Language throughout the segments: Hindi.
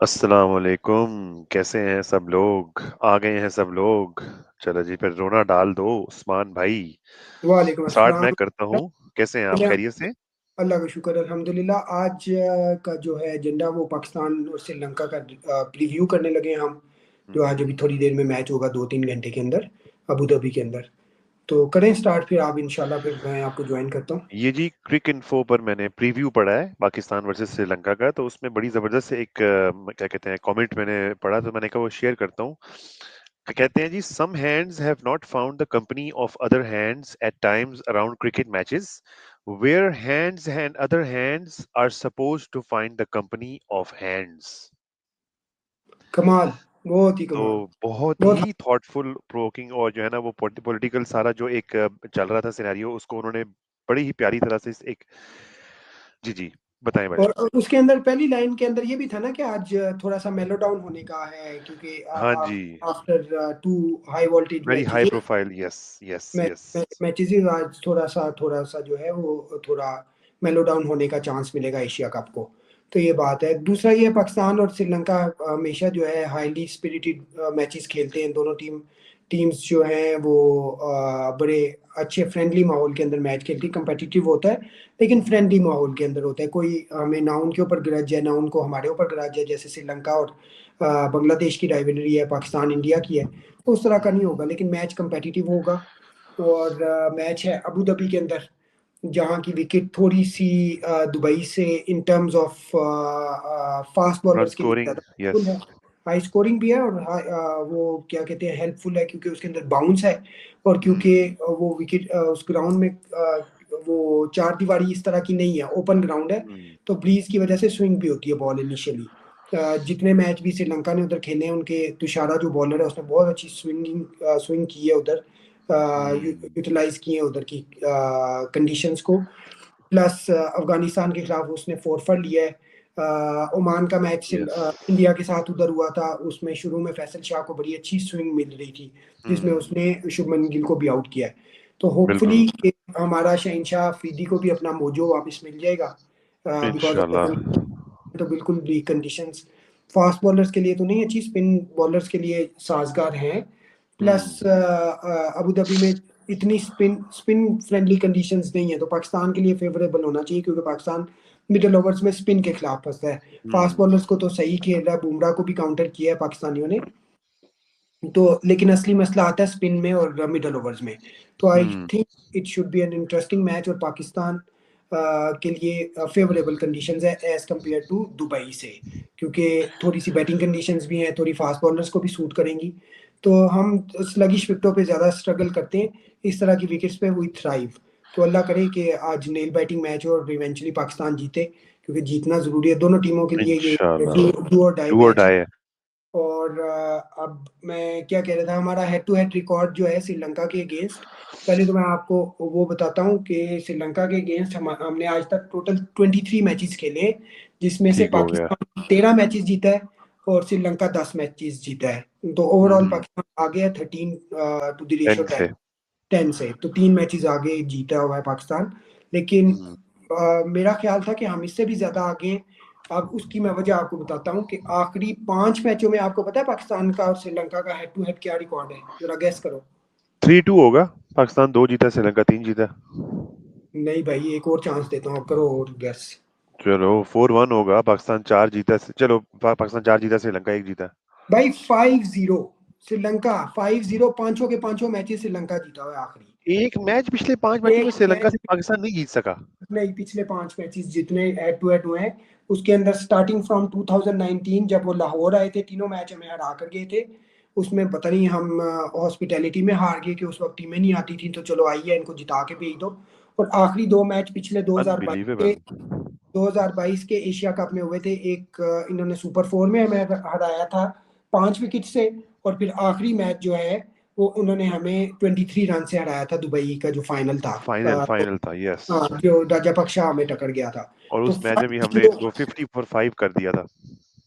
अस्सलाम वालेकुम। कैसे हैं सब लोग? आ गए हैं सब लोग। चलो जी, फिर रोना डाल दो उस्मान भाई। वालेकुम स्टार्ट अस्सलाम। मैं करता हूँ। कैसे हैं आप? बढ़िया। खैरियत से? अल्लाह का शुक्र अल्हम्दुलिल्लाह। आज का जो है एजेंडा वो पाकिस्तान और श्रीलंका का प्रीव्यू करने लगे हैं हम। जो आज हम्म। अभी थोड़ी देर में मैच होगा 2-3 घंटे के अंदर अबू धाबी के अंदर। तो करें स्टार्ट, फिर आप इंशाल्लाह, फिर मैं आपको ज्वाइन करता हूँ। ये जी क्रिक इन्फो पर मैंने प्रीव्यू पढ़ा है पाकिस्तान वर्सेस श्रीलंका का, तो उसमें बड़ी जबरदस्त एक क्या कहते हैं कमेंट मैंने पढ़ा, तो मैंने कहा वो शेयर करता हूँ। कहते हैं जी, some hands have not found the company of other hands at times around cricket matches where hands and other hands are supposed to find the company of hands. कमाल, बहुत ही तो कमाल। बहुत बहुत। ही थॉटफुल प्रोवोकिंग, और जो है ना वो पॉलिटिकल सारा जो एक चल रहा था सिनेरियो, उसको उन्होंने बड़ी ही प्यारी तरह से एक। जी जी, बताएं भाई। और उसके अंदर पहली लाइन के अंदर ये भी था ना कि आज थोड़ा सा मेलो डाउन होने का है, क्योंकि हाँ जी। After two high voltage very high matches profile, yes yes yes. Matches आज थोड़ा सा जो है वो थोड़ा मेलो डाउन होने का चांस मिलेगा एशिया कप को। तो ये बात है। दूसरा ये पाकिस्तान और श्रीलंका हमेशा जो है हाईली स्पिरिटेड मैचेस खेलते हैं। दोनों टीम्स जो हैं वो बड़े अच्छे फ्रेंडली माहौल के अंदर मैच खेलती, कंपेटिटिव होता है लेकिन फ्रेंडली माहौल के अंदर होता है। कोई हमें ना उनके ऊपर ग्रज है ना उनको हमारे ऊपर ग्रज है, जैसे श्रीलंका और बांग्लादेश की राइवलरी है, पाकिस्तान इंडिया की है। तो उस तरह का नहीं होगा, लेकिन मैच कंपेटिटिव होगा। और मैच है अबू धाबी के अंदर, जहाँ की विकेट थोड़ी सी दुबई से in terms of fast run bowlers के लिए स्कोरिंग, ज़्यादा यस। हेल्पफुल है। हाई स्कोरिंग भी है और वो क्या कहते हैं हेल्पफुल है, क्योंकि उसके अंदर बाउंस है। और क्योंकि हम्म। वो विकेट उस ग्राउंड में वो चार दीवारी इस तरह की नहीं है, ओपन ग्राउंड है। हम्म। तो ब्रीज की वजह से स्विंग भी होती है बॉल इनिशियली। जितने मैच भी श्रीलंका ने उधर खेले हैं, उनके तुषारा जो बॉलर है उसने बहुत अच्छी स्विंग की है उधर, हम्म। यूटिलाइज किए हैं उधर की कंडीशंस को। प्लस अफगानिस्तान के खिलाफ उसने फोर लिया है। ओमान का मैच यस। इंडिया के साथ उधर हुआ था, उसमें शुरू में फैसल शाह को बड़ी अच्छी स्विंग मिल रही थी, जिसमें हम्म। उसने शुभमन गिल को भी आउट किया है। तो होपफुली बिल्कुल। हमारा शहनशाह अफरीदी को भी अपना मोजो वापस मिल जाएगा, बिकॉज इंशाल्लाह। तो बिल्कुल भी कंडीशंस फास्ट बॉलर्स के लिए तो नहीं अच्छी, स्पिन बॉलर्स के लिए साजगार हैं। प्लस हम्म। अबू धाबी में इतनी स्पिन स्पिन फ्रेंडली कंडीशंस नहीं है, तो पाकिस्तान के लिए फेवरेबल होना चाहिए, क्योंकि पाकिस्तान मिडल ओवर्स में स्पिन के खिलाफ फंसता है। फास्ट हम्म। बॉलर्स को तो सही खेल रहा है, बुमराह को भी काउंटर किया है पाकिस्तानियों ने। तो लेकिन असली मसला आता है स्पिन में और मिडल ओवर्स में। तो I hmm. Think it should be an interesting match, और पाकिस्तान के लिए फेवरेबल कंडीशंस है एज कम्पेयर टू दुबई से, क्योंकि थोड़ी सी बैटिंग कंडीशंस भी हैं, थोड़ी फास्ट बॉलर्स को भी सूट करेंगी। तो हम स्लगिश विकेटों पे ज़्यादा स्ट्रगल करते हैं, इस तरह की विकेट्स पे वी थ्राइव। तो अल्लाह करे कि आज नेल बैटिंग मैच हो और इवेंचुअली पाकिस्तान जीते, क्योंकि जीतना ज़रूरी है दोनों टीमों के लिए। ये इंशाल्लाह। डू और डाई डू और मैच है। डाई है। और अब मैं क्या कह रहा था, हमारा हेड टू हेड रिकॉर्ड जो है श्रीलंका के अगेंस्ट, पहले तो मैं आपको वो बताता हूँ कि श्रीलंका के अगेंस्ट हमने आज तक टोटल 23 मैचेस खेले, जिसमें से ठीक हो गया। पाकिस्तान 13 मैचेस जीता है और श्रीलंका 10 मैचेस जीता है। तो ओवरऑल हम्म। पाकिस्तान आगे है 13 टू द रेशियो 10 से। 10 से। तो 3 मैचेस आगे जीता हुआ है पाकिस्तान। लेकिन हम्म। मेरा ख्याल था कि हम इससे भी ज्यादा आगे हैं। अब उसकी मैं वजह आपको बताता हूँ कि आखिरी 5 मैचों में आपको पता है पाकिस्तान का और श्रीलंका का हेड टू हेड क्या रिकॉर्ड है, जरा गैस करो। 3-2 होगा। पाकिस्तान 2 जीता, श्रीलंका 3 जीता। नहीं भाई, एक और चांस देता हूँ, अब करो और गैस। चलो 4-1 होगा। पाकिस्तान 4 जीता। चलो पाकिस्तान 4 जीता, श्रीलंका 1 जीता। भाई 5-0 श्रीलंका, 5-0, पांचों के पांचों मैचेस श्रीलंका जीता हुआ है आखिरी। एक मैच पिछले 5 मैचों में एक श्रीलंका मैच से पाकिस्तान नहीं जीत सका। नहीं, पिछले 5 मैचेस जितने हेड टू हेड हुए हैं, उसके अंदर स्टार्टिंग फ्रॉम 2019 जब वो लाहौर आए थे, तीनों मैच हमें हरा कर गए थे। उसमें पता नहीं हम हॉस्पिटैलिटी में हार गए कि उस वक्त टीमें नहीं आती थी, तो चलो आइए इनको जिता के भेज दो। और आखिरी 2 मैच पिछले 2022 के अनबिलीवेबल। 2022 के एशिया कप में हुए थे। एक इन्होंने सुपर फोर में हमें हराया था 5 विकेट से, और फिर आखिरी मैच जो है वो उन्होंने हमें 23 रन से हराया था, दुबई का जो फाइनल था। फाइनल फाइनल था, यस। हाँ, जो राजापक्सा हमें टक्कर गया था। और तो उस मैच में भी हमने 5-0 इनको 50 फॉर 5 कर दिया था।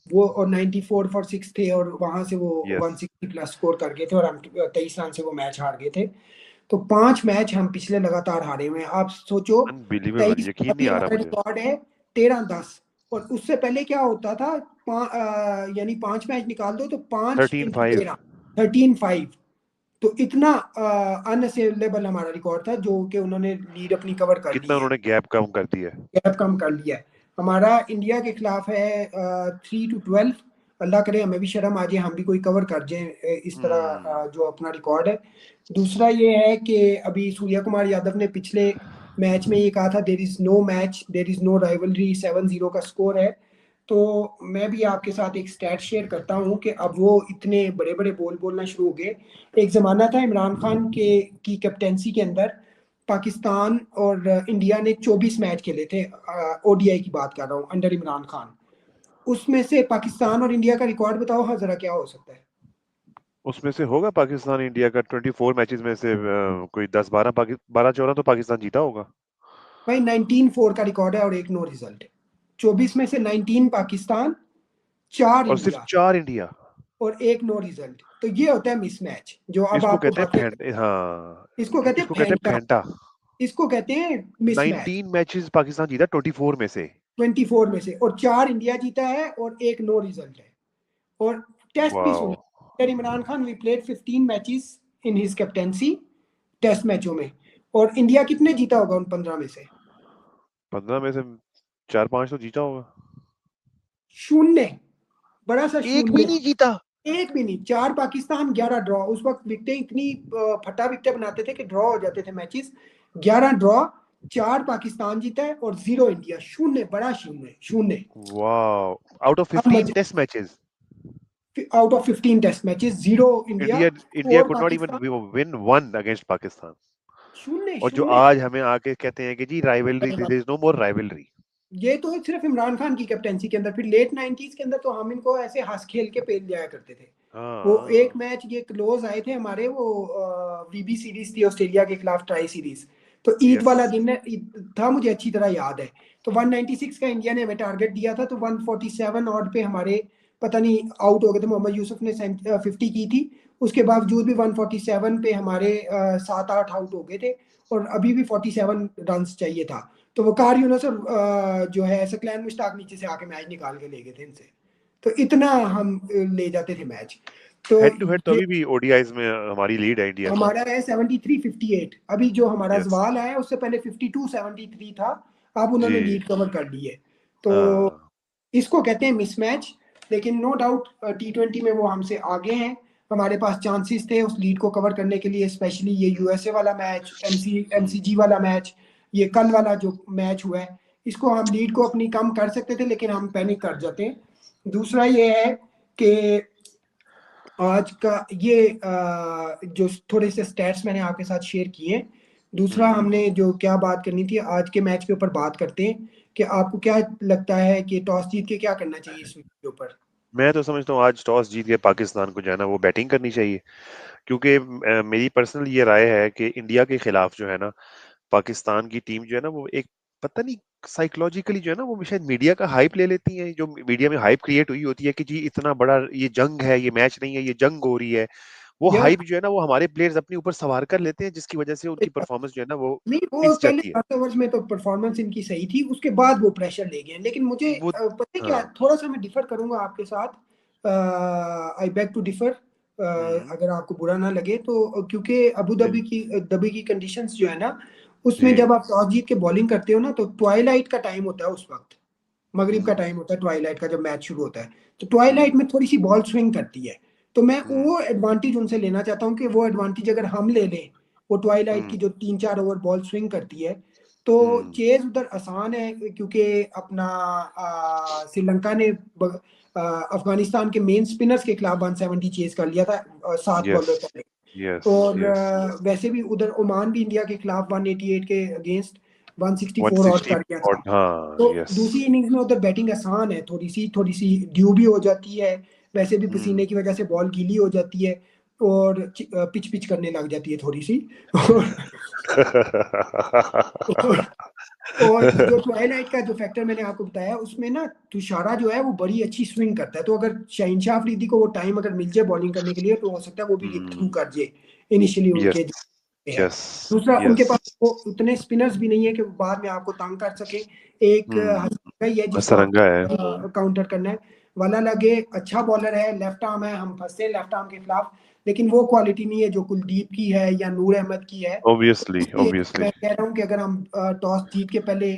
वो, और 94 फॉर 6 थे, और वहां से वो यस। 160 प्लस स्कोर कर गए थे, और हम 23 रन से वो मैच हार गए थे। तो 5 मैच हम पिछले लगातार हारे हुए हैं, आप सोचो। अनबिलीवेबल, तेईस यकीन नहीं अभी आ रहा हमारा मुझे। रिकॉर्ड है 13-10। और उससे पहले क्या होता था, यानी 5 मैच निकाल दो तो 5 × 13-5। 13, 13-5। तो इतना अनअसेबल हमारा रिकॉर्ड था, जो कि उन्होंने लीड अपनी कवर कर ली कितना है, उन्होंने गैप कम कर दिया है। गैप कम कर लिया है। हमारा इंडिया के खिलाफ है 3-12। अल्लाह करे हमें भी शर्म आ जाए, हम भी कोई कवर कर जाए इस तरह जो अपना रिकॉर्ड है। दूसरा ये है कि अभी सूर्या कुमार यादव ने पिछले मैच में ये कहा था, there is no match, there is no rivalry, 7-0 का स्कोर है। तो मैं भी आपके साथ एक स्टैट शेयर करता हूँ कि अब वो इतने बड़े बड़े बोल बोलना शुरू हो गए। एक जमाना था इमरान खान के की कैप्टेंसी के अंदर, पाकिस्तान और इंडिया ने 24 मैच खेले थे, ओडीआई की बात कर रहा हूँ, अंडर इमरान खान। उसमें से पाकिस्तान और इंडिया का रिकॉर्ड बताओ हाँ जरा क्या हो सकता है। उसमें से होगा पाकिस्तान इंडिया का 24 मैचेस में से कोई 10-12, 12-14 तो पाकिस्तान जीता होगा। भाई 19-4 का रिकॉर्ड है और एक नो रिजल्ट। 24 में से 19 पाकिस्तान, 4 और सिर्फ इंडिया 4 इंडिया। और एक नो रिजल्ट। तो ये होता है मिसमैच, जो अब इसको आपको कहते हैं बातें हाँ, इसको कहते हैं इसको कहते हैं फेंटा, फेंटा। इसको कहते हैं मिसमैच। 19 मैचेस पाकिस्तान जीता 24 में से। 24 में से, और 4 इंडिया जीता है और एक नो रिजल्ट है। और टेस्ट भी वाह। सुने, फिर Imran Khan we played 15 matches in his captaincy, test मैचों में। और इंडिया कितने जीता होगा उन 15 में से? 15 में से 4-5 तो जीता होगा। शून्य, बड़ा सा एक भी शून्य। नहीं जीता। एक भी नहीं। 4 पाकिस्तान, 11 ड्रॉ। उस वक्त विकटें इतनी फटा विकटें बनाते थे कि ड्रॉ हो जाते थे मैचेस। 11 ड्रॉ, 4 पाकिस्तान जीता है और 0 इंडिया, शून्य, बड़ा शून्य, शून्य। वाह, आउट ऑफ अब 15 मजा, test matches out of 15 test matches, 0 India, India India 4 could not even Pakistan, win one against Pakistan. शून्य, और जो शून्य। आज हमें आके कहते हैं कि जी rivalry, there is no more rivalry. ये तो सिर्फ इमरान खान की कैप्टेंसी के अंदर, फिर लेट 90s के अंदर तो हम इनको ऐसे हंस खेल के पेल जाया करते थे। वो एक हाँ। मैच ये क्लोज आए थे हमारे, वो वीबी सीरीज थी ऑस्ट्रेलिया के खिलाफ, ट्राई सीरीज। तो ईद यस। वाला दिन था, मुझे अच्छी तरह याद है। तो 196 का इंडिया ने हमें टारगेट दिया था, तो 147 ऑड पे हमारे पता नहीं आउट हो गए थे। मोहम्मद यूसुफ ने 50 की थी, उसके बावजूद भी 147 पे हमारे 7-8 आउट हो गए थे। और अभी भी 47 रन चाहिए था। तो वकार यूनुस और जो है सकलैन मुश्ताक नीचे से आके मैच निकाल के ले गए थे इनसे। तो इतना हम ले जाते थे मैच। तो हेड टू हेड तो ये अभी भी ओडीआईज में हमारी लीड है इंडिया की। हमारा है 73-58। अभी जो हमारा यस। सवाल है उससे पहले 52-73 था। अब उन्होंने जी। लीड कवर कर ली है। तो हाँ। इसको कहते हैं मिसमैच। लेकिन नो डाउट T20 में वो हमसे आगे हैं। हमारे पास चांसेस थे उस लीड को कवर करने के लिए, स्पेशली ये यूएसए वाला मैच, एमसीजी वाला मैच, ये कल वाला जो मैच हुआ है, इसको हम लीड को अपनी कम कर सकते थे, लेकिन हम पैनिक कर जाते हैं। दूसरा ये है कि आज का ये जो थोड़े से स्टैट्स मैंने आपके साथ शेयर किए। दूसरा हम्म। हमने जो क्या बात करनी थी आज के मैच के ऊपर बात करते हैं, कि आपको क्या लगता है कि टॉस जीत के क्या करना चाहिए इस वीक के ऊपर? मैं तो समझता हूँ आज टॉस जीत के पाकिस्तान को जो है ना वो बैटिंग करनी चाहिए। क्योंकि मेरी पर्सनल ये राय है कि इंडिया के खिलाफ जो है ना पाकिस्तान की टीम जो है ना वो एक, पता नहीं, साइकोलॉजिकली जो है ना वो शायद मीडिया का हाइप ले लेती है। जो मीडिया में हाइप क्रिएट हुई होती है कि जी इतना बड़ा ये जंग है, ये मैच नहीं है, ये जंग हो रही है। वो यार हाइप जो है ना वो हमारे प्लेयर्स अपने ऊपर सवार कर लेते हैं, जिसकी वजह से उनकी परफॉर्मेंस जो है ना वो नहीं, वो पिस पहले जाती है। 10 ओवर्स में तो परफॉर्मेंस इनकी सही थी, उसके बाद वो प्रेशर ले गए। लेकिन मुझे वो पता है क्या, हाँ। थोड़ा सा मैं डिफर करूंगा आपके साथ। आई बैक टू डिफर, हम्म। अगर आपको बुरा ना लगे तो। क्योंकि अबू नहीं। धाबी की कंडीशंस जो है ना, उसमें जी। जब आप टॉस जीत के बॉलिंग करते हो ना, तो ट्वाइलाइट का टाइम होता है उस वक्त। मगरिब का हम्म। टाइम होता है ट्वाइलाइट का, जब मैच शुरू होता है। तो हम्म। ट्वाइलाइट में थोड़ी सी बॉल स्विंग करती है। तो मैं हम्म। वो एडवांटेज उनसे लेना चाहता हूँ कि वो एडवांटेज अगर हम ले लें, वो ट्वाइलाइट की हम्म। जो 3-4 ओवर बॉल स्विंग करती है, तो हम्म। चेज उधर आसान है। क्योंकि अपना श्रीलंका ने अफगानिस्तान के मेन स्पिनर्स के खिलाफ 170 चेज कर लिया था 7 बॉलर यस। पहले। यस। और यस। वैसे भी उधर ओमान भी इंडिया के खिलाफ 188 के अगेंस्ट 164 आउट 160 कर गया था। और हाँ। तो यस। दूसरी इनिंग्स में उधर बैटिंग आसान है, थोड़ी सी ड्यू भी हो जाती है। वैसे भी हम्म। पसीने की वजह से बॉल गीली हो जाती है, और पिच पिच करने लग जाती है थोड़ी सी। और, और, और जो ट्वाइलाइट का जो फैक्टर मैंने आपको बताया, उसमें ना तुषारा जो है वो बड़ी अच्छी स्विंग करता है। तो अगर शहनशाह अफरीदी को वो टाइम अगर मिल जाए बॉलिंग करने के लिए, तो हो सकता है वो भी गेट थ्रू कर जाए इनिशियली यस। उनके जो है। यस। दूसरा, उनके यस। पास वो उतने स्पिनर्स भी नहीं है कि वो बाद में आपको तंग कर सके। एक हम्म। ही है जिसको हसरंगा है। आपको काउंटर करना है। वाला लगे अच्छा बॉलर है, लेफ्ट आर्म है, हम फंसते हैं लेफ्ट आर्म के खिलाफ, लेकिन वो क्वालिटी नहीं है जो कुलदीप की है या नूर अहमद की है। ऑब्वियसली इसलिए ऑब्वियसली। मैं कह रहा हूँ कि अगर हम टॉस जीत के पहले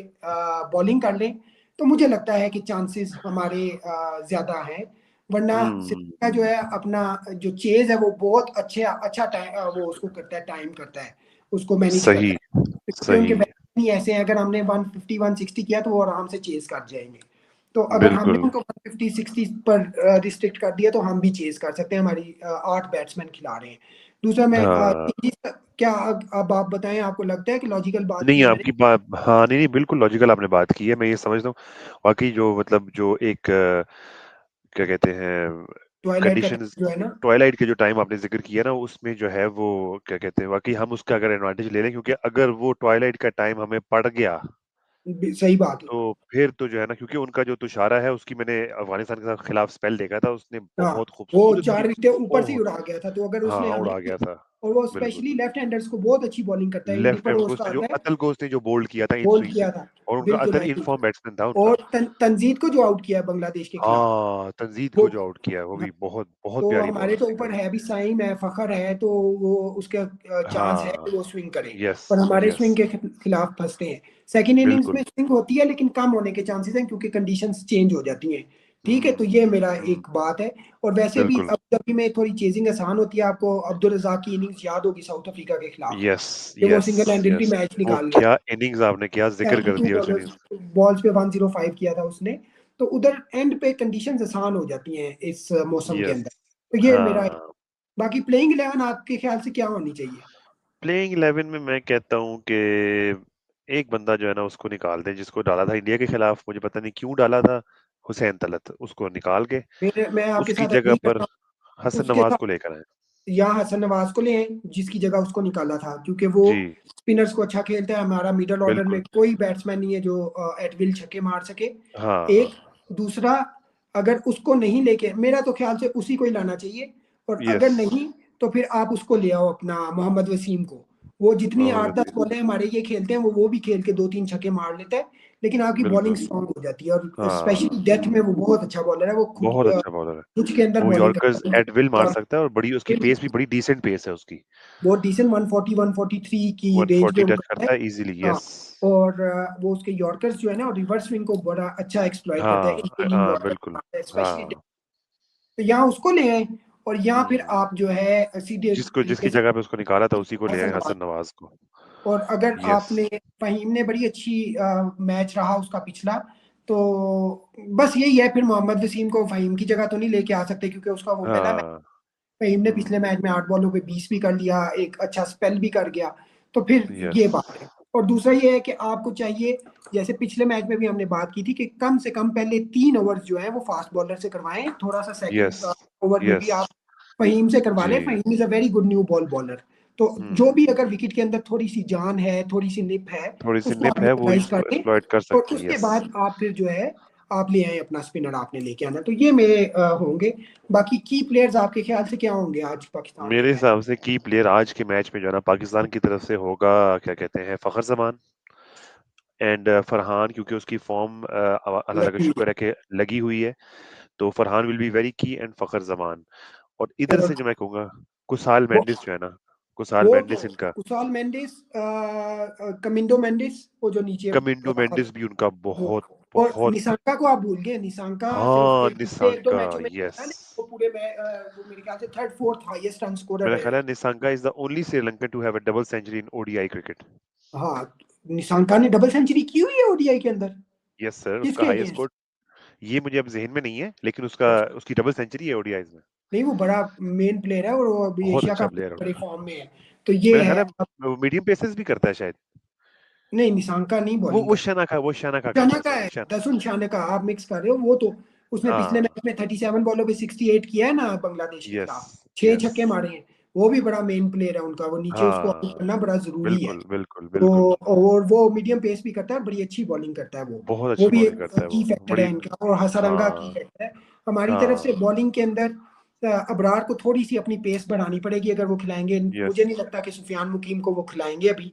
बॉलिंग कर लें तो मुझे लगता है कि चांसेस हमारे ज्यादा हैं। वरना हम्म। श्रीलंका जो है अपना जो चेज है वो बहुत अच्छा टाइम वो उसको करता है, टाइम करता है, उसको मैनेज करता सही है, क्योंकि उनके सही। बैट्समैन ही ऐसे हैं। अगर हमने 150 160 किया तो वो आराम से चेज कर जाएंगे। तो अगर हमने बिल्कुल। उनको 150 60 पर रिस्ट्रिक्ट कर दिया तो हम भी चेज कर सकते हैं। हमारी 8 बैट्समैन खिला रहे हैं। दूसरा मैं हाँ क्या अब आप बताएं, आपको लगता है कि लॉजिकल बात की नहीं है मैंने? आपकी बात, हाँ नहीं नहीं बिल्कुल लॉजिकल आपने बात की है, मैं ये समझता हूँ। वाकई जो मतलब जो एक क्या कहते हैं ट्वाइलाइट का कंडीशंस, टाइम जो है ना, ट्वाइलाइट के जो टाइम आपने जिक्र किया ना, उसमें जो है वो क्या कहते हैं, वाकई हम उसका अगर एडवांटेज ले लें, क्योंकि अगर वो ट्वाइलाइट का टाइम हमें पड़ गया सही बात है। तो फिर तो जो है ना, क्योंकि उनका जो तुषारा है उसकी मैंने अफगानिस्तान के खिलाफ स्पेल देखा था, उसने हाँ, बहुत वो खूबसूरत ही, 4 विकेट ऊपर से ही बहुत, उड़ा गया था, तो अगर उसने हाँ हमें, उड़ा गया था। और वो बिल्कुल। स्पेशली लेफ्ट हैंडर्स को बहुत अच्छी बॉलिंग करता है, लेफ्ट इंडिपन हैंड को उसका उसने जो आता है, अतल को उसने जो बोल्ड किया था इन बोल्ड स्विंग में, किया था। और उनका बिल्कुल अतल आई इन थिंक। फॉर्म बैट्समैन था उनका। और तंजीद को जो आउट किया बांग्लादेश के खिलाफ, हाँ तंजीद वो, को जो आउट किया है वो हाँ, भी बहुत बहुत तो प्यारी हमारे बॉल तो उसने ऊपर करी। है भी साइम है, फखर है, तो वो उसका चांस है हाँ। कि वो स्विंग करे, यस पर हमारे यस। स्विंग के खिलाफ फंसते हैं। सेकंड इनिंग्स बिल्कुल। में स्विंग होती है लेकिन कम होने के चांसेस हैं क्योंकि कंडीशंस चेंज हो जाती हैं। ठीक है, तो ये मेरा हम्म। एक बात है। और वैसे भी बिल्कुल। अबू धाबी में थोड़ी चेजिंग आसान होती है। आपको अब्दुल रज़ाक की इनिंग्स याद होगी साउथ अफ्रीका के खिलाफ, यस जब वो yes single handedly yes. Match वो निकाल क्या इनिंग्स आपने क्या जिक्र कर 72 दिया उस बॉलर्स इनिंग्स। बॉल्स पे 105 किया था उसने। तो उधर एंड पे कंडीशंस आसान हो जाती हैं इस मौसम के यस। अंदर। तो ये मेरा, हाँ। बाकी प्लेइंग 11 आपके ख्याल से क्या होनी चाहिए? प्लेइंग 11 में मैं कहता हूँ कि एक बंदा जो है ना उसको निकाल दें, जिसको डाला था इंडिया के खिलाफ, मुझे पता नहीं क्यों डाला था, हुसैन तलत, उसको निकाल के मैं आपके उसकी साथ जगह एग्री पर करता हूँ। हसन उसके नवाज साथ को लेकर आए। या हसन नवाज को ले आए जिसकी जगह उसको निकाला था, क्योंकि वो जी। स्पिनर्स को अच्छा खेलता है। हमारा मिडल ऑर्डर में बिल्कुल। कोई बैट्समैन नहीं है जो एट विल छक्के मार सके। हाँ हाँ। एक, दूसरा, अगर उसको नहीं लेके, मेरा तो ख्याल से उसी को ही लाना चाहिए। और यस। अगर नहीं तो फिर आप उसको ले आओ अपना मोहम्मद वसीम को। वो जितनी मोहम्मद 8 10 नबी। बॉलें हमारे ये खेलते हैं वो भी खेल के 2 3 छक्के मार लेता है। लेकिन आपकी बॉलिंग बिल्कुल। स्ट्रांग हो जाती है, और हाँ स्पेशली डेथ में वो बहुत अच्छा बॉलर है। वो खुद बहुत अच्छा बॉलर है। कुछ के अंदर वो बॉलिंग यॉर्कर्स करता एट विल मार है। सकता है, और बड़ी उसकी पेस भी बड़ी डिसेंट पेस है उसकी। बहुत डिसेंट 140 143 की रेंज में 140 वो टच करता है। करता है इजीली। हाँ, यस। और वो उसके यॉर्कर्स जो है ना, और रिवर्स स्विंग को बड़ा अच्छा एक्सप्लॉइट करता है, इन हाँ स्विंगिंग हाँ बिल्कुल। Yorker specially. हाँ। तो यहाँ उसको ले आए, और यहाँ फिर हम्म। आप जो है सीधे जिसको तरीके जिसकी से जगह पे उसको निकाला था उसी को ले हसन आए, नवाज। हसन नवाज को। और अगर यस। आपने, फहीम ने बड़ी अच्छी मैच रहा उसका पिछला, तो बस यही है। फिर मोहम्मद वसीम को फहीम की जगह तो नहीं लेके आ सकते क्योंकि उसका वो पहला, हाँ। फहीम ने पिछले हम्म। मैच में 8 बॉलों पे 20 भी कर लिया, एक अच्छा स्पेल भी कर गया। तो फिर यस ये बात है। और दूसरा ये है कि आपको चाहिए, जैसे पिछले मैच में भी हमने बात की थी, कि कम से कम पहले 3 ओवर्स जो है वो फास्ट बॉलर से करवाएं। थोड़ा सा यस सेकंड ओवर में भी यस। आप फहीम से करवा जी। लें। Fahim is a very good new ball bowler. तो जो भी हम्म। अगर विकेट के अंदर थोड़ी सी जान है, थोड़ी सी निप है, थोड़ी सी उसको निप आप है, वो यूटिलाइज कर इसको लें। एक्सप्लॉइट कर और सकते हैं। उसके यस। बाद आप फिर जो है आप ले आए अपना स्पिनर, आपने लेके आना। तो ये मेरे होंगे। बाकी की प्लेयर्स आपके ख्याल से क्या होंगे आज पाकिस्तान के मेरे मैच? हिसाब से की प्लेयर आज के मैच में जो है ना पाकिस्तान की तरफ से होगा, क्या कहते हैं, फखर जमान एंड फरहान, क्योंकि उसकी फॉर्म अल्लाह ताला का लकी शुक्र है कि लगी हुई है। तो फरहान विल बी वेरी की एंड फखर जमान। और इधर और से जो मैं कहूंगा, कुसाल वो मेंडिस जो है ना, कुसाल वो मेंडिस इनका, कुसाल मेंडिस, कमिंडो मेंडिस, वो जो नीचे कमिंडो मेंडिस भी उनका वो, बहुत और बहुत। निशांका को आप भूल गए। निशांका सिर्फ हाँ पिछले 1 2 निसांका। मैचों में खेला, यस। लेकिन वो पूरे में वो मेरे ख्याल से third fourth highest run scorer मेरा रहे ख्याल हैं। है Nissanka is the only Sri Lankan to have a double century in ODI cricket. हाँ, निशांका ने डबल सेंचुरी की हुई है ओडीआई के अंदर। यस सर, उसका किसके हाईएस्ट अगेंस्ट? स्कोर ये मुझे अब जहन में नहीं है, लेकिन उसका अच्छा, उसकी डबल सेंचुरी है ओडीआईज में। नहीं वो बड़ा मेन प्लेयर है, और वो अभी बहुत एशिया अच्छा कप में प्लेयर है बड़े वो। फॉर्म में है। तो ये मेरा ख्याल है। है मीडियम पेसेस भी करता है शायद। नहीं, निशांका नहीं बॉलिंग वो करता। शना का, वो शना का करता शाना है, का सॉरी है, शना। दसुन शाने का आप मिक्स कर रहे हो। वो तो उसने पिछले हाँ। मैच में 37 बॉलों पे 68 किया है ना बांग्लादेश के यस खिलाफ, 6 छक्के यस। मारे हैं। वो भी बड़ा मेन प्लेयर है उनका, वो नीचे उसको आउट हाँ करना बड़ा जरूरी है। बिल्कुल बिल्कुल तो बिल्कुल। और वो मीडियम पेस भी करता है, बड़ी अच्छी बॉलिंग करता है वो। बहुत वो अच्छी भी बॉलिंग एक करता है की वो, फैक्टर है बड़ी। इनका, और हसरंगा की हाँ फैक्टर है। हमारी तरफ से हाँ। बॉलिंग के अंदर अबरार को थोड़ी सी अपनी पेस बढ़ानी पड़ेगी अगर वो खिलाएंगे। यस। मुझे नहीं लगता कि सुफियान मुकीम को वो खिलाएंगे अभी।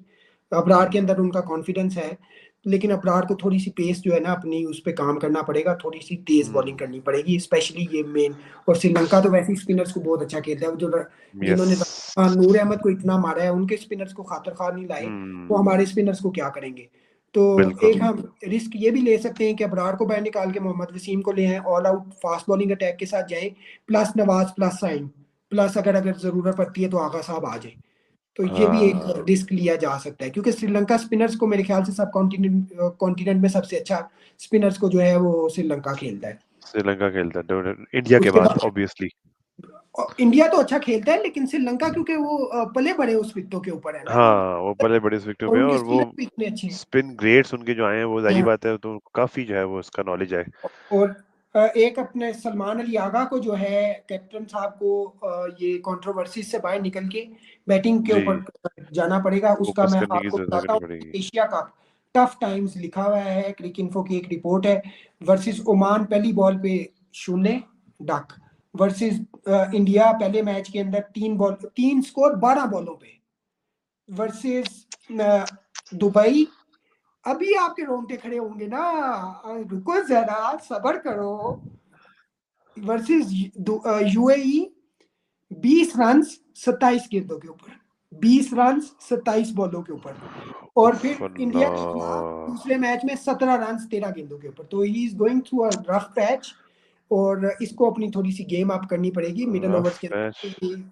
अबरार के अंदर उनका कॉन्फिडेंस है। लेकिन अबरार को थोड़ी सी पेस जो है ना अपनी उस पर काम करना पड़ेगा, थोड़ी सी तेज बॉलिंग करनी पड़ेगी, स्पेशली ये मेन। और श्रीलंका तो वैसे ही स्पिनर्स को बहुत अच्छा खेलता है, जो यस। जिन्होंने नूर अहमद को इतना मारा है, उनके स्पिनर्स को खातर खार नहीं लाए, वो हमारे स्पिनर्स को क्या करेंगे। तो बिल्कुल। एक हम रिस्क ये भी ले सकते हैं कि अबरार को बाहर निकाल के मोहम्मद वसीम को ले आए, all out fast bowling attack के साथ जाए, plus Nawaz plus Saim plus अगर अगर जरूरत पड़ती है तो आगा साहब आ जाए। तो ये भी एक हाँ, रिस्क लिया जा सकता है, क्योंकि श्रीलंका स्पिनर्स को मेरे ख्याल से सब कॉन्टिनेंट कॉन्टिनेंट में सबसे अच्छा स्पिनर्स को जो है वो श्रीलंका खेलता है। श्रीलंका खेलता है इंडिया के उसके बाद बाद ऑब्वियसली। इंडिया तो अच्छा खेलता है, लेकिन श्रीलंका क्योंकि वो पले बड़े उस विकेटों के ऊपर है ना, तो हाँ, वो बड़े बड़े विकेटों और पे है, उनके और वो स्पिनर भी इतने अच्छे स्पिन ग्रेड्स उनके जो आए हैं वो जाहिर हैं। बात है, तो काफी जो है वो उसका नॉलेज है। और एक अपने सलमान अली आगा को जो है कैप्टन साहब को ये कंट्रोवर्सी से बाहर निकल के बैटिंग के जी, ऊपर जाना पड़ेगा। उसका फोकस मैं करने की आपको जरूरत बताता करनी हूँ, पड़ेगी। एशिया कप टफ टाइम्स लिखा हुआ है, क्रिक इन्फो की एक रिपोर्ट है। वर्सेस ओमान पहली बॉल पे 0 डक, वर्सेस इंडिया पहले मैच के अंदर 3 स्कोर 12 बॉलों पे, वर्सेस दुबई, अभी आपके रोंगटे खड़े होंगे ना, रुको जरा सबर करो, वर्सेस यूएई 20 रन 27 गेंदों के ऊपर, 20 रन 27 बॉलों के ऊपर। और उफ फिर इंडिया के खिलाफ अल्लाह। दूसरे मैच में 17 रन 13 गेंदों के ऊपर। तो he is going through a rough patch, और इसको अपनी थोड़ी सी गेम अप करनी पड़ेगी मिडल रफ ओवर्स के पैच। अंदर।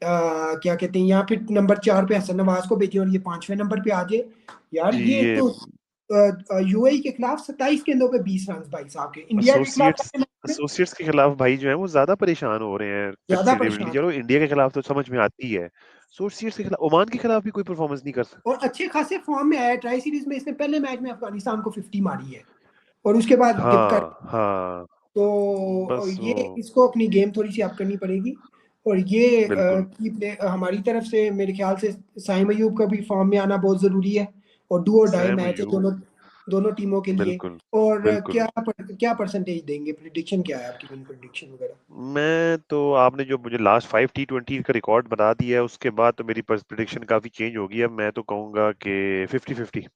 क्या कहते हैं, या फिर नंबर 4 पे हसन नवाज को भेजिए और ये 5वें नंबर पे आ जाए। यार जी, ये ये तो यूएई के खिलाफ 27 गेंदों पे 20 रन भाई साहब के, इंडिया के खिलाफ एसोसिएट्स पहले मैच में एसोसिएट्स के खिलाफ भाई जो है वो ज्यादा परेशान हो रहे हैं ज्यादा कंसिडरेबली। परेशान। चलो इंडिया के खिलाफ तो समझ में आती है, एसोसिएट्स के खिलाफ, ओमान के खिलाफ भी कोई परफॉर्मेंस नहीं कर सकता। और अच्छे खासे फॉर्म में आया, ट्राई सीरीज में इसने पहले मैच में अफगानिस्तान को 50 मारी है, और उसके बाद डिप कर। हाँ हाँ। तो बस ये वो। इसको अपनी गेम थोड़ी सी अप करनी पड़ेगी। और ये बिल्कुल हमारी तरफ से मेरे ख्याल से साइम अयूब का भी फॉर्म में आना बहुत जरूरी है, और डू और डाई सैम मैच है अयूब। दोनों दोनों टीमों के लिए। बिल्कुल और बिल्कुल। क्या परसेंटेज देंगे, प्रिडिक्शन क्या है आपकी, विन प्रिडिक्शन वगैरह। मैं तो, आपने जो मुझे लास्ट 5 T20 का रिकॉर्ड बता दिया है उसके बाद तो मेरी प्रेडिक्शन काफी चेंज होगी। अब मैं तो कहूंगा कि 50-50।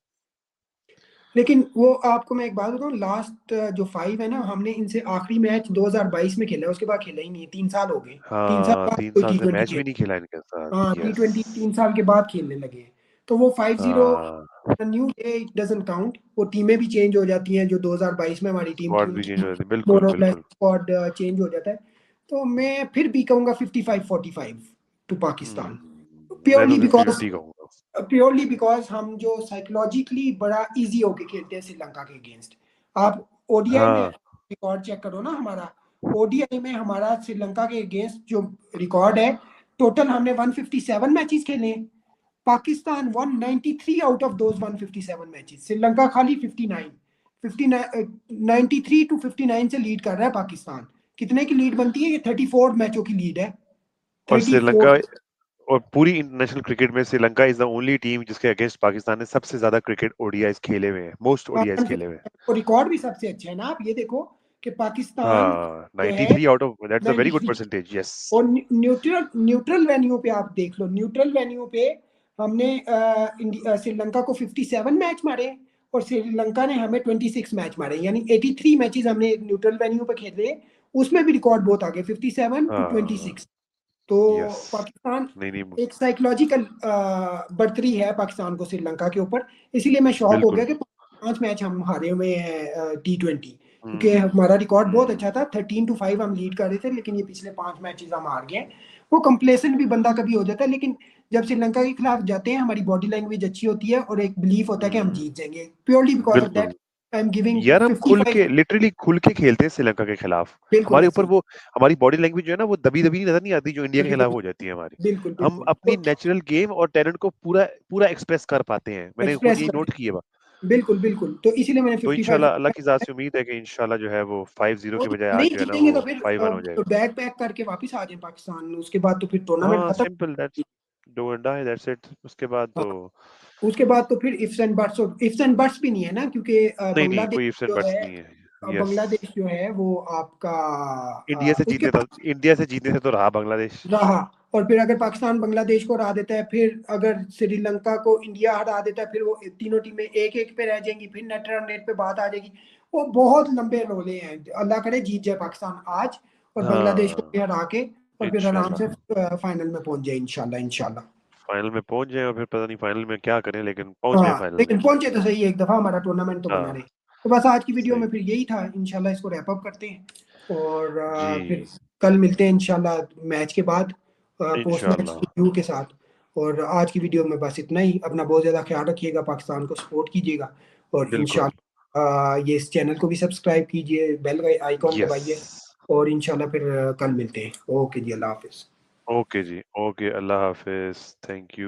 लेकिन वो आपको मैं एक बात बताऊं, लास्ट जो 5 है ना, हमने इनसे आखिरी मैच 2022 में खेला है, उसके बाद खेला ही नहीं है, 3 साल हो गए। 3 साल हाँ, बाद तीन कोई साल टी से ट्वेंटी मैच भी खेल, नहीं खेला इनके साथ। हाँ टी यस। ट्वेंटी 3 साल के बाद खेलने लगे हैं। तो वो 5-0 हाँ, new day it doesn't count, वो टीमें भी चेंज हो जाती हैं, जो 2022 में हमारी टीम थी स्क्वाड भी उनकी चेंज हो जाती है, मोर बिल्कुल और लेस बिल्कुल। स्क्वाड चेंज हो जाता है। तो मैं फिर भी कहूंगा 55-45 टू पाकिस्तान, मैं तो प्योरली फिफ्टी बिकॉज फिफ्टी कहूंगा। हम जो साइकोलॉजिकली बड़ा इजी होके खेलते हैं श्रीलंका के अगेंस्ट। आप ओडीआई में हाँ, रिकॉर्ड चेक करो ना हमारा, ओडीआई में हमारा श्रीलंका के अगेंस्ट जो रिकॉर्ड है, टोटल हमने 157 मैचेस खेले हैं, Pakistan 193 out of those 157 matches, Sri Lanka खाली 59। 59 93 टू 59 से लीड कर रहा है पाकिस्तान। कितने की लीड बनती है, ये 34 मैचों की लीड है, और 34। श्रीलंका, और पूरी इंटरनेशनल क्रिकेट में Sri Lanka is the only team जिसके अगेंस्ट पाकिस्तान ने सबसे ज्यादा क्रिकेट ओडीआईस खेले हुए हैं, मोस्ट ओडीआईस खेले हुए हैं। और रिकॉर्ड भी सबसे अच्छे है ना, आप ये देखो कि पाकिस्तान हाँ, जो है 93 out of, that's a very good 93। Percentage. Yes. और न्यूट्रल न्यूट्रल वेन्यू पे आप देख लो, न्यूट्रल वेन्यू पे हमने श्रीलंका को 57 मैच मारे, और श्रीलंका ने हमें 26 मैच मारे, यानी 83 मैचेस हमने न्यूट्रल वेन्यू पे खेले। उसमें भी रिकॉर्ड बहुत आगे, 57 टू हाँ। 26। तो यस। पाकिस्तान नहीं नहीं। एक साइकोलॉजिकल बढ़तरी है पाकिस्तान को श्रीलंका के ऊपर। इसीलिए मैं शॉक हो गया बिल्कुल। कि 5 मैच हम हारे हुए हैं टी 20, क्योंकि हम्म। हमारा रिकॉर्ड बहुत हम्म। अच्छा था, 13-5 हम लीड कर रहे थे, लेकिन ये पिछले 5 मैचेस हम हार गए। वो कंप्लेसेंट भी बंदा कभी हो जाता है, लेकिन जब श्रीलंका के खिलाफ जाते हैं हमारी बॉडी लैंग्वेज अच्छी होती है, और एक बिलीफ होता है कि हम हम्म, जीत जाएंगे, प्योरली बिकॉज ऑफ दैट बिल्कुल। आई एम गिविंग यार हम खुल 55। के, लिटरली खुल के खेलते हैं श्रीलंका के खिलाफ। बिल्कुल हमारे ऐसे ऊपर ही, वो, हमारी बॉडी लैंग्वेज जो है ना वो दबी दबी नजर नहीं आती जो इंडिया के कभी खिलाफ कभी हो जाती है हमारी। बिल्कुल हम बिल्कुल अपनी तो नेचुरल गेम और टैलेंट को पूरा पूरा एक्सप्रेस कर पाते हैं, मैंने खुद एक्सप्रेस यही कर, नोट किया। बिल्कुल बिल्कुल, तो इसीलिए मैंने तो 55। इंशाल्लाह अल्लाह की ज़ात से उम्मीद है कि इंशाल्लाह जो है वो 5-0 वो के तो बजाय आज नहीं जो है ना जीतेंगे वो तो फिर 5-1 हो जाएगा। बैग पैक करके वापस आ जाए पाकिस्तान, उसके बाद तो फिर टूर्नामेंट हाँ, खत्म। Simple, that's do and die, that's it. उसके बाद हाँ, तो उसके बाद तो फिर इफ्स एंड बट्स भी नहीं है ना, क्योंकि नहीं नहीं, बांग्लादेश कोई इफ्स एंड जो बट्स है, नहीं है। यस। बांग्लादेश जो है वो आपका इंडिया से उसके जीतने था, पास इंडिया से जीतने से तो रहा बांग्लादेश। रहा, और फिर अगर पाकिस्तान बांग्लादेश को हरा देता है, फिर अगर श्रीलंका को इंडिया हरा देता है, फिर वो तीनों टीमें एक एक पे रह जाएंगी, फिर नेट रन रेट पे बात आ जाएगी। वो बहुत लंबे रोले हैं। अल्लाह करे जीत जाए पाकिस्तान आज, और बांग्लादेश को हाँ, भी हरा के, और फिर आराम से इंशाल्लाह फाइनल में पहुंच जाए इंशाल्लाह इंशाल्लाह। फाइनल में पहुंच जाए और फिर पता नहीं फाइनल में क्या करें, लेकिन पहुंच जाए हाँ फाइनल में लेकिन पहुंचे तो इंशाल्लाह। सही, एक दफा हमारा टूर्नामेंट तो बना रहे। हाँ, तो बस आज की वीडियो में सही। फिर यही था, इंशाल्लाह इसको रैप अप करते हैं, और फिर जी, कल मिलते हैं इंशाल्लाह मैच के बाद, पोस्ट मैच इंशाल्लाह। रिव्यू के साथ। और आज की वीडियो में बस इतना ही। अपना बहुत ज़्यादा ख्याल रखिएगा, पाकिस्तान को सपोर्ट कीजिएगा, और बिल्कुल। इंशाल्लाह ये इस चैनल को भी सब्सक्राइब कीजिए, बेल आइकॉन यस। दबाइए। और इंशाल्लाह फिर कल मिलते हैं। ओके जी, अल्लाह हाफिज़। ओके जी, ओके, अल्लाह हाफ़िज़, थैंक यू।